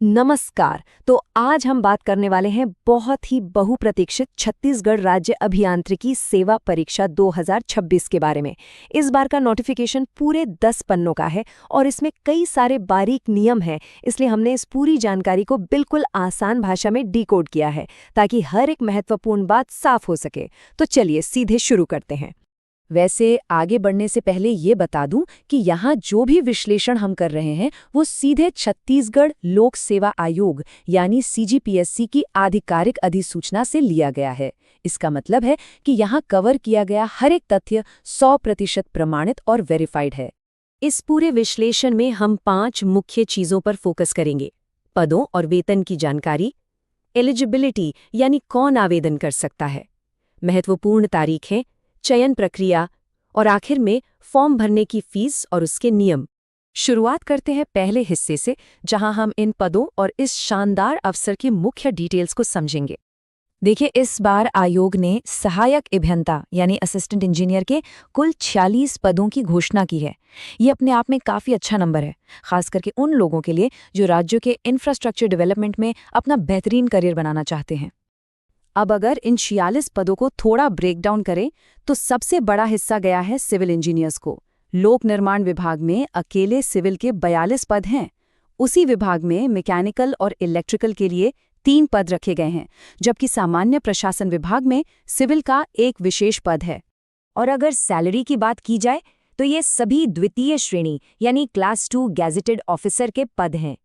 नमस्कार। तो आज हम बात करने वाले हैं बहुत ही बहुप्रतीक्षित छत्तीसगढ़ राज्य अभियांत्रिकी सेवा परीक्षा 2026 के बारे में। इस बार का नोटिफिकेशन पूरे 10 पन्नों का है और इसमें कई सारे बारीक नियम हैं, इसलिए हमने इस पूरी जानकारी को बिल्कुल आसान भाषा में डिकोड किया है ताकि हर एक महत्वपूर्ण बात साफ हो सके। तो चलिए सीधे शुरू करते हैं। वैसे आगे बढ़ने से पहले ये बता दूं कि यहाँ जो भी विश्लेषण हम कर रहे हैं वो सीधे छत्तीसगढ़ लोक सेवा आयोग यानी सीजीपीएससी की आधिकारिक अधिसूचना से लिया गया है। इसका मतलब है कि यहाँ कवर किया गया हर एक तथ्य 100% प्रमाणित और वेरीफाइड है। इस पूरे विश्लेषण में हम 5 मुख्य चीजों पर फोकस करेंगे। पदों और वेतन की जानकारी, एलिजिबिलिटी यानी कौन आवेदन कर सकता है, महत्वपूर्ण तारीखें, चयन प्रक्रिया और आखिर में फॉर्म भरने की फीस और उसके नियम। शुरुआत करते हैं पहले हिस्से से, जहां हम इन पदों और इस शानदार अवसर की मुख्य डिटेल्स को समझेंगे। देखिए, इस बार आयोग ने सहायक अभियंता यानी असिस्टेंट इंजीनियर के कुल 46 पदों की घोषणा की है। ये अपने आप में काफ़ी अच्छा नंबर है, खास करके उन लोगों के लिए जो राज्यों के इंफ्रास्ट्रक्चर डेवलपमेंट में अपना बेहतरीन करियर बनाना चाहते हैं। अब अगर इन 46 पदों को थोड़ा ब्रेक डाउन करें तो सबसे बड़ा हिस्सा गया है सिविल इंजीनियर्स को। लोक निर्माण विभाग में अकेले सिविल के 42 पद हैं। उसी विभाग में मैकेनिकल और इलेक्ट्रिकल के लिए 3 पद रखे गए हैं, जबकि सामान्य प्रशासन विभाग में सिविल का एक विशेष पद है। और अगर सैलरी की बात की जाए तो ये सभी द्वितीय श्रेणी यानी क्लास 2 गैजेटेड ऑफिसर के पद हैं।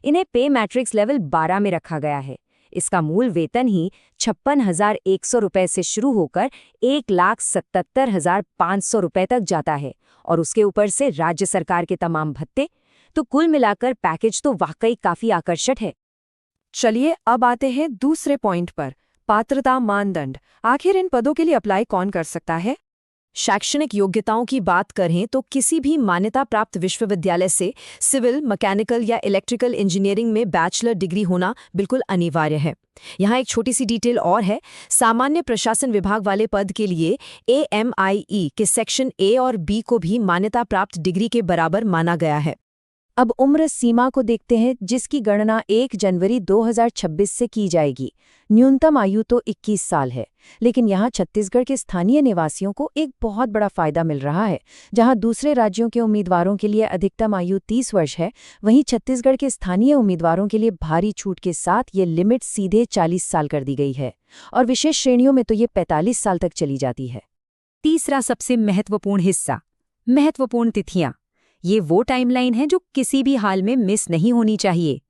इन्हें पे मैट्रिक्स लेवल 12 में रखा गया है। इसका मूल वेतन ही 56,100 रुपये से शुरू होकर 1,77,500 रुपये तक जाता है और उसके ऊपर से राज्य सरकार के तमाम भत्ते। तो कुल मिलाकर पैकेज तो वाकई काफी आकर्षक है। चलिए अब आते हैं दूसरे पॉइंट पर, पात्रता मानदंड। आखिर इन पदों के लिए अप्लाई कौन कर सकता है? शैक्षणिक योग्यताओं की बात करें तो किसी भी मान्यता प्राप्त विश्वविद्यालय से सिविल, मैकेनिकल या इलेक्ट्रिकल इंजीनियरिंग में बैचलर डिग्री होना बिल्कुल अनिवार्य है। यहाँ एक छोटी सी डिटेल और है, सामान्य प्रशासन विभाग वाले पद के लिए AMIE के सेक्शन A और B को भी मान्यता प्राप्त डिग्री के बराबर माना गया है। अब उम्र सीमा को देखते हैं, जिसकी गणना 1 जनवरी 2026 से की जाएगी। न्यूनतम आयु तो 21 साल है, लेकिन यहाँ छत्तीसगढ़ के स्थानीय निवासियों को एक बहुत बड़ा फायदा मिल रहा है। जहाँ दूसरे राज्यों के उम्मीदवारों के लिए अधिकतम आयु 30 वर्ष है, वहीं छत्तीसगढ़ के स्थानीय उम्मीदवारों के लिए भारी छूट के साथ ये लिमिट सीधे 40 साल कर दी गई है और विशेष श्रेणियों में तो ये 45 साल तक चली जाती है। तीसरा सबसे महत्वपूर्ण हिस्सा, महत्वपूर्ण तिथियां। ये वो टाइमलाइन है जो किसी भी हाल में मिस नहीं होनी चाहिए।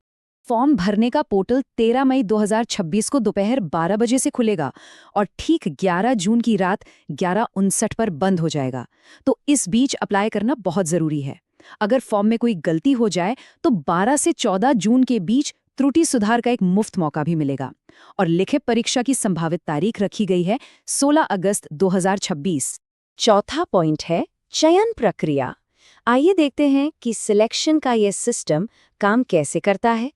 फॉर्म भरने का पोर्टल 13 मई 2026 को दोपहर 12 बजे से खुलेगा और ठीक 11 जून की रात 11:59 पर बंद हो जाएगा। तो इस बीच अप्लाई करना बहुत ज़रूरी है। अगर फॉर्म में कोई गलती हो जाए तो 12 से 14 जून के बीच त्रुटि सुधार का एक मुफ्त मौका भी मिलेगा। और लिखित परीक्षा की संभावित तारीख रखी गई है 16 अगस्त 2026। चौथा पॉइंट है चयन प्रक्रिया। आइए देखते हैं कि सिलेक्शन का यह सिस्टम काम कैसे करता है।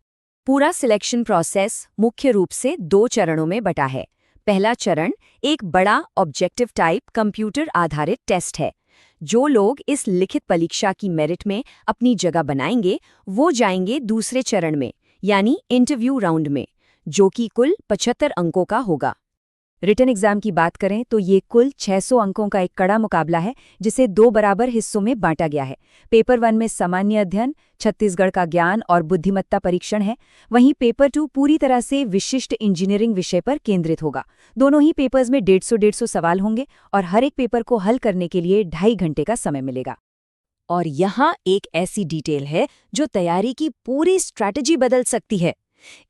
पूरा सिलेक्शन प्रोसेस मुख्य रूप से 2 चरणों में बटा है। पहला चरण एक बड़ा ऑब्जेक्टिव टाइप कंप्यूटर आधारित टेस्ट है। जो लोग इस लिखित परीक्षा की मेरिट में अपनी जगह बनाएंगे वो जाएंगे दूसरे चरण में यानी इंटरव्यू राउंड में, जो कि कुल 75 अंकों का होगा। रिटन एग्जाम की बात करें तो ये कुल 600 अंकों का एक कड़ा मुकाबला है, जिसे 2 बराबर हिस्सों में बांटा गया है। पेपर 1 में सामान्य अध्ययन, छत्तीसगढ़ का ज्ञान और बुद्धिमत्ता परीक्षण है। वहीं पेपर 2 पूरी तरह से विशिष्ट इंजीनियरिंग विषय पर केंद्रित होगा। दोनों ही पेपर्स में 150 सवाल होंगे और हर एक पेपर को हल करने के लिए 2.5 घंटे का समय मिलेगा। और यहाँ एक ऐसी डिटेल है जो तैयारी की पूरी स्ट्रैटेजी बदल सकती है।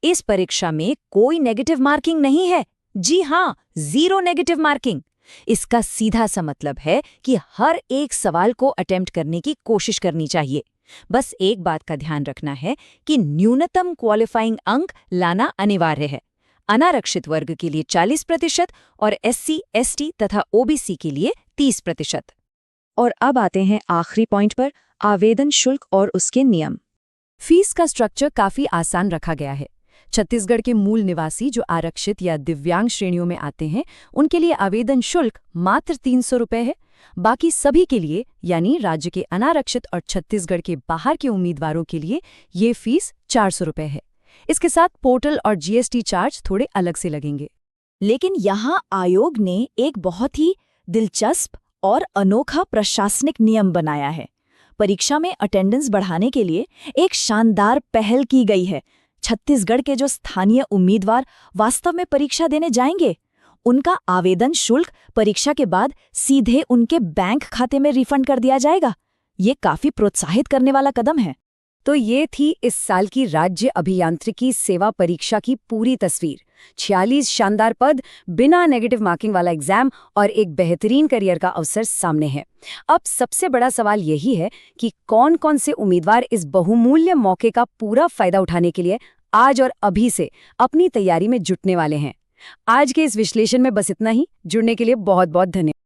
इस परीक्षा में कोई नेगेटिव मार्किंग नहीं है। जी हाँ, 0 नेगेटिव मार्किंग। इसका सीधा सा मतलब है कि हर एक सवाल को अटेम्प्ट करने की कोशिश करनी चाहिए। बस एक बात का ध्यान रखना है कि न्यूनतम क्वालिफाइंग अंक लाना अनिवार्य है। अनारक्षित वर्ग के लिए 40% और SC, ST तथा OBC के लिए 30%। और अब आते हैं आखिरी पॉइंट पर, आवेदन शुल्क और उसके नियम। फीस का स्ट्रक्चर काफी आसान रखा गया है। छत्तीसगढ़ के मूल निवासी जो आरक्षित या दिव्यांग श्रेणियों में आते हैं, उनके लिए आवेदन शुल्क मात्र 300 रुपये है। बाकी सभी के लिए यानी राज्य के अनारक्षित और छत्तीसगढ़ के बाहर के उम्मीदवारों के लिए ये फीस 400 रुपये है। इसके साथ पोर्टल और जीएसटी चार्ज थोड़े अलग से लगेंगे। लेकिन यहाँ आयोग ने एक बहुत ही दिलचस्प और अनोखा प्रशासनिक नियम बनाया है। परीक्षा में अटेंडेंस बढ़ाने के लिए एक शानदार पहल की गई है। छत्तीसगढ़ के जो स्थानीय उम्मीदवार वास्तव में परीक्षा देने जाएंगे, उनका आवेदन शुल्क परीक्षा के बाद सीधे उनके बैंक खाते में रिफंड कर दिया जाएगा। ये काफी प्रोत्साहित करने वाला कदम है। तो ये थी इस साल की राज्य अभियांत्रिकी सेवा परीक्षा की पूरी तस्वीर। 46 शानदार पद, बिना नेगेटिव मार्किंग वाला एग्जाम और एक बेहतरीन करियर का अवसर सामने है। अब सबसे बड़ा सवाल यही है कि कौन कौन से उम्मीदवार इस बहुमूल्य मौके का पूरा फायदा उठाने के लिए आज और अभी से अपनी तैयारी में जुटने वाले हैं। आज के इस विश्लेषण में बस इतना ही। जुड़ने के लिए बहुत बहुत धन्यवाद।